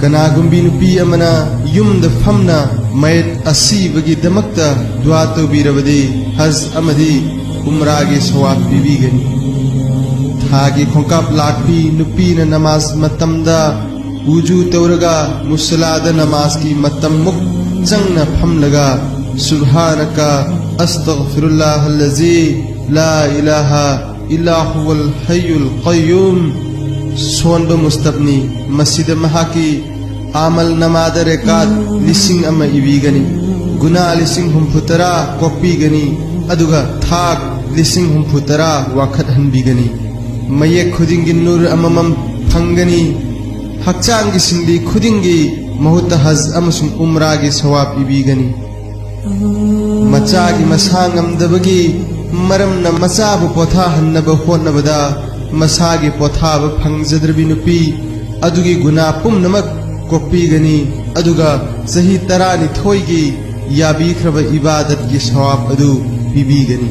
कनागुंबी नुपी अमना युमद फमना मैत असीबगी दमक्ता दुआ तौबीरबदी हज अमदी उमरागे सवाब पीबीगनी थागे खोंकाप लाखपी नुपी न नमाज मतमदा वुजू तौरगा मुसलाद नमाज की मतम मुक चंगना फमलगा सुब्हानका अस्तगफिरुल्लाहल्लज़ी ला इलाहा इल्ला हुवल हय्युल क़य्यूम सोनब मुस्तबनी मस्जिद महाकी आमल नमाद रेकात लिसिंग अमा इबीगनी गुना लिसिंग हुमफुतरा कोपीगनी अदुगा थाक लिसिंग हुमफुतरा वाखत हनबीगनी मये खुदिंगी नूर अममम फंगनी हक्चांगी सिंगली खुदिंगी महुत हज अमसुम उमरागी सवाब इबीगनी मचागी मसांगम दबगी मरम न मचाबु पोथा हन्नब होनबदा मसागी पोथाब फंगजद्रबी नुपी अदुगी गुना पुमनमक कोपीगनी अदुगा सही तरानी थोईगी याबीख्रब इबादत की सवाब अदु पीबीगनी।